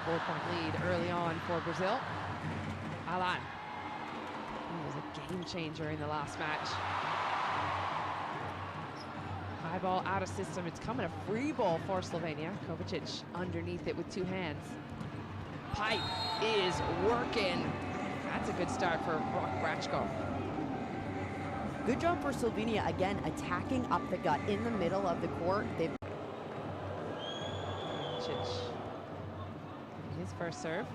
4-point lead early on for Brazil. Alan, he was a game changer in the last match. High ball out of system. It's coming a free ball for Slovenia. Kovacic underneath it with two hands. Pipe is working. That's a good start for Brachko. Good job for Slovenia, again, attacking up the gut in the middle of the court. They've his first serve.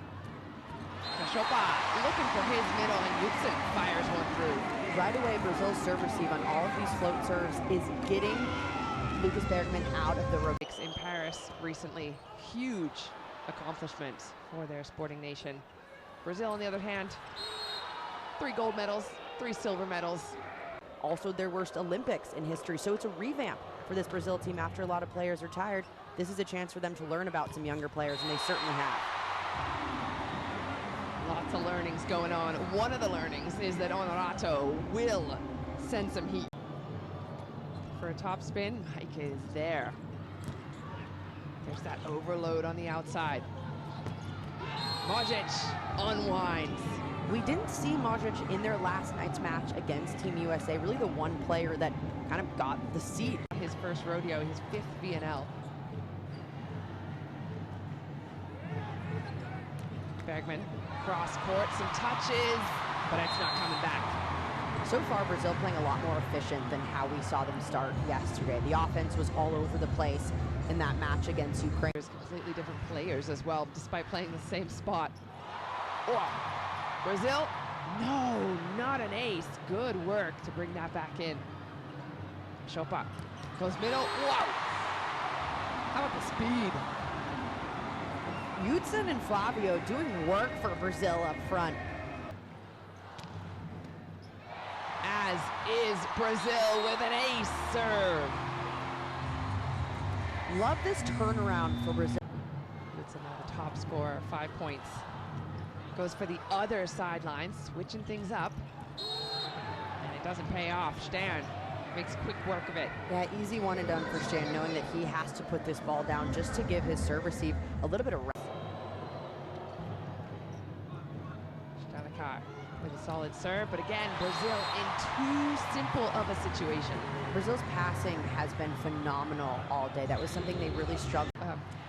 Kashopa looking for his middle, and Yudson fires one through. Right away, Brazil's serve receive on all of these float serves is getting Lucas Bergman out of the rope. In Paris recently, huge accomplishment for their sporting nation. Brazil, on the other hand, 3 gold medals, 3 silver medals. Also their worst Olympics in history, so it's a revamp for this Brazil team after a lot of players are tired. This is a chance for them to learn about some younger players, and they certainly have. Lots of learnings going on. One of the learnings is that Honorato will send some heat. For a top spin, Mike is there. There's that overload on the outside. Mojic unwinds. We didn't see Mojic in their last night's match against Team USA, really the one player that kind of got the seat. His first rodeo, his 5th VNL. Bergman, cross court, some touches, but it's not coming back. So far, Brazil playing a lot more efficient than how we saw them start yesterday. The offense was all over the place in that match against Ukraine. There's completely different players as well, despite playing the same spot. Oh, Brazil, no, not an ace. Good work to bring that back in. Chopa goes middle, wow. How about the speed? Yudson and Flavio doing work for Brazil up front. As is Brazil with an ace serve. Love this turnaround for Brazil. It's another top scorer, 5 points. Goes for the other sideline, switching things up. And it doesn't pay off. Stern makes quick work of it. Yeah, easy one and done for Stern, knowing that he has to put this ball down just to give his serve receive a little bit of rest. With a solid serve, but again, Brazil in too simple of a situation. Brazil's passing has been phenomenal all day. That was something they really struggled.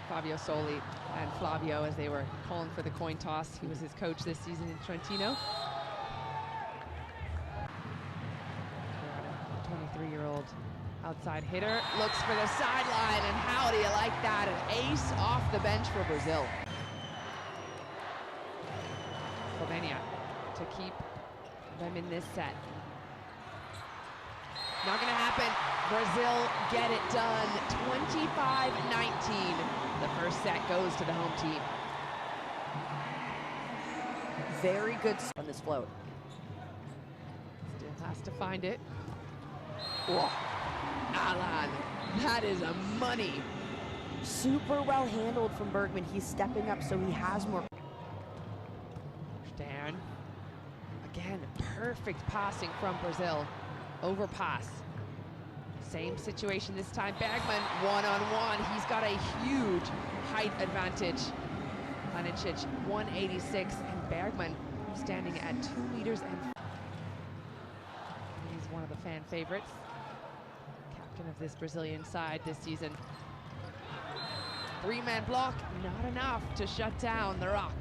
Fabio Soli and Flavio, as they were calling for the coin toss. He was his coach this season in Trentino. 23-year-old outside hitter looks for the sideline, and how do you like that? An ace off the bench for Brazil. Slovenia to keep them in this set. Not gonna happen. Brazil get it done. 25-19. The first set goes to the home team. Very good on this float. Still has to find it. Whoa. Alan, that is a money. Super well handled from Bergman. He's stepping up, so he has more. Stern. Again, perfect passing from Brazil. Overpass. Same situation this time. Bergman, one-on-one. He's got a huge height advantage. Planicic, 186, and Bergman standing at 2 meters and he's one of the fan favorites. Captain of this Brazilian side this season. 3-man block, not enough to shut down the Rock.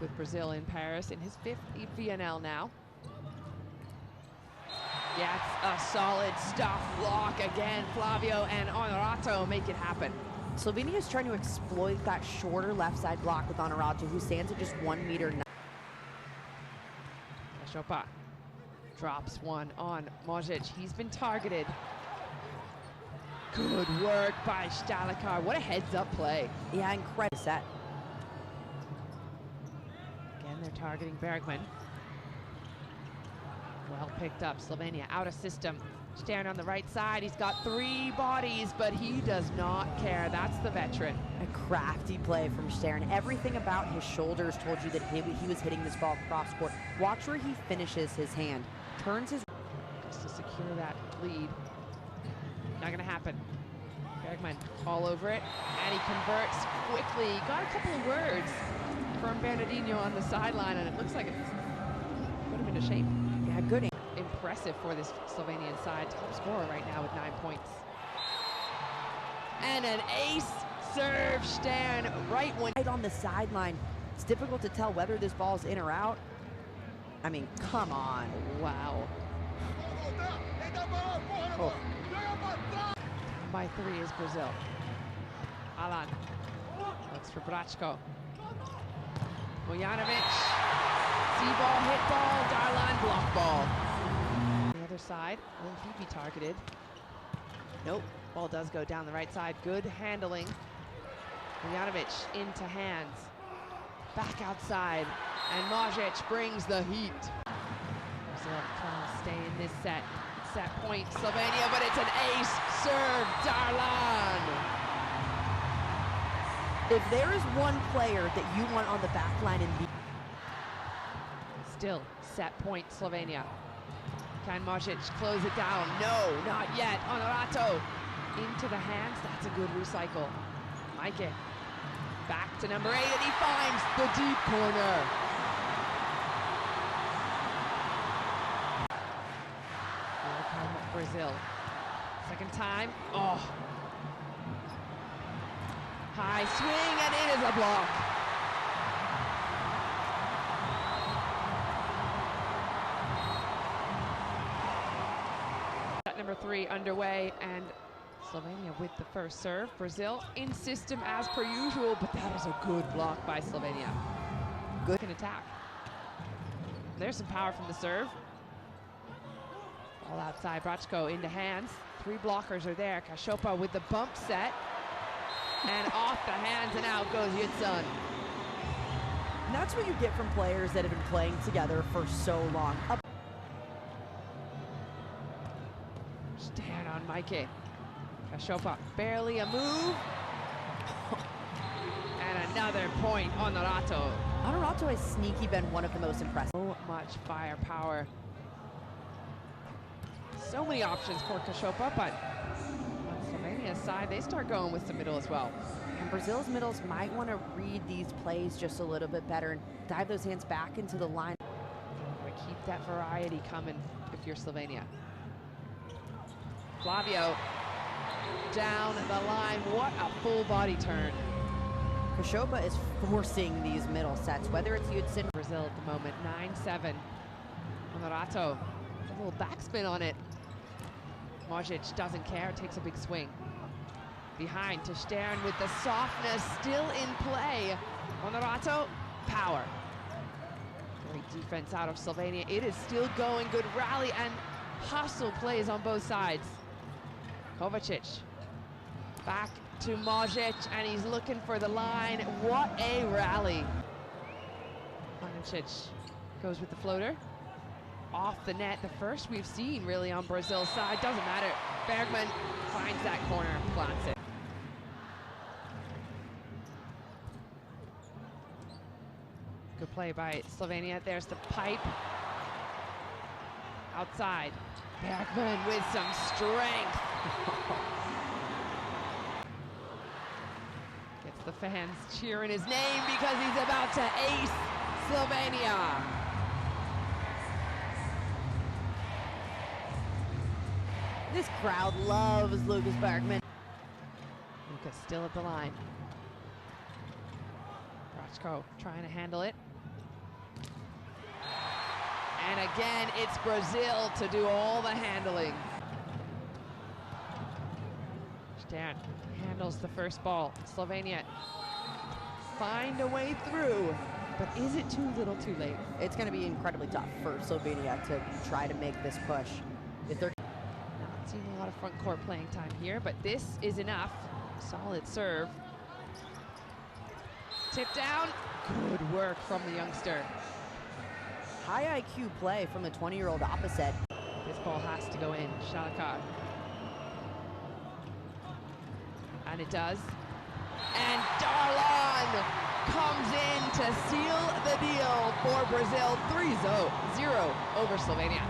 With Brazil in Paris in his 5th VNL now. Yeah, it's a solid stuff block again. Flavio and Honorato make it happen. Slovenia is trying to exploit that shorter left side block with Honorato, who stands at just 1 meter. Kashopa drops one on Mojic. He's been targeted. Good work by Stalikar. What a heads-up play. Yeah, incredible set. Again, they're targeting Bergman. Well picked up. Slovenia out of system. Stern on the right side. He's got 3 bodies, but he does not care. That's the veteran. A crafty play from Stern. Everything about his shoulders told you that he was hitting this ball cross court. Watch where he finishes his hand. Turns his... Just to secure that lead. Not going to happen. Bergman all over it, and he converts quickly. Got a couple of words from Bernardino on the sideline, and it looks like it's put him into shape. Yeah, good. Impressive for this Slovenian side. Top scorer right now with 9 points. And an ace serve, Stern, right on the sideline. It's difficult to tell whether this ball's in or out. I mean, come on. Wow. Oh. Down by 3 is Brazil. Alan looks for Brachko. Mojanovic. C-ball, hit ball, Darlan, block ball. The other side, will he be targeted? Nope. Ball does go down the right side. Good handling. Mojanovic into hands. Back outside. And Majic brings the heat. Brazil trying to stay in this set. Set point, Slovenia, but it's an ace serve, Darlan. If there is one player that you want on the back line in the... Still set point, Slovenia. Can Majic close it down? No, not yet. Honorato into the hands. That's a good recycle. Maike back to number 8, and he finds the deep corner. Here come Brazil. Second time. Oh. High swing, and it is a block. Set number 3 underway, and Slovenia with the first serve. Brazil in system as per usual, but that is a good block by Slovenia. Good in attack. There's some power from the serve. All outside, Brachko into hands. 3 blockers are there. Kashopa with the bump set. And off the hands and out goes Yutsun. And that's what you get from players that have been playing together for so long. Stand on Maike. Kashopa, barely a move. And another point, Honorato. Honorato has sneaky been one of the most impressive. So much firepower. So many options for Kashopa, but on Slovenia's side, they start going with some middle as well. And Brazil's middles might want to read these plays just a little bit better and dive those hands back into the line. But keep that variety coming if you're Slovenia. Flavio down the line. What a full body turn. Kashopa is forcing these middle sets, whether it's Yutsun. Brazil at the moment, 9-7. Honorato, a little backspin on it. Majic doesn't care, takes a big swing. Behind to Stern with the softness still in play. Honorato, power. Great defense out of Slovenia. It is still going, good rally and hustle plays on both sides. Kovacic back to Majic, and he's looking for the line. What a rally. Majic goes with the floater. Off the net, the first we've seen really on Brazil's side. Doesn't matter. Bergman finds that corner, plants it. Good play by Slovenia. There's the pipe. Outside. Bergman with some strength. Gets the fans cheering his name because he's about to ace Slovenia. This crowd loves Lucas Bergman. Lucas still at the line. Brachko trying to handle it. And again, it's Brazil to do all the handling. Stern handles the first ball. Slovenia find a way through, but is it too little too late? It's going to be incredibly tough for Slovenia to try to make this push. If they're not seeing a lot of front court playing time here, but this is enough. Solid serve. Tip down. Good work from the youngster. High IQ play from the 20-year-old opposite. This ball has to go in. Shalakar. And it does. And Darlan comes in to seal the deal for Brazil. 3-0 over Slovenia.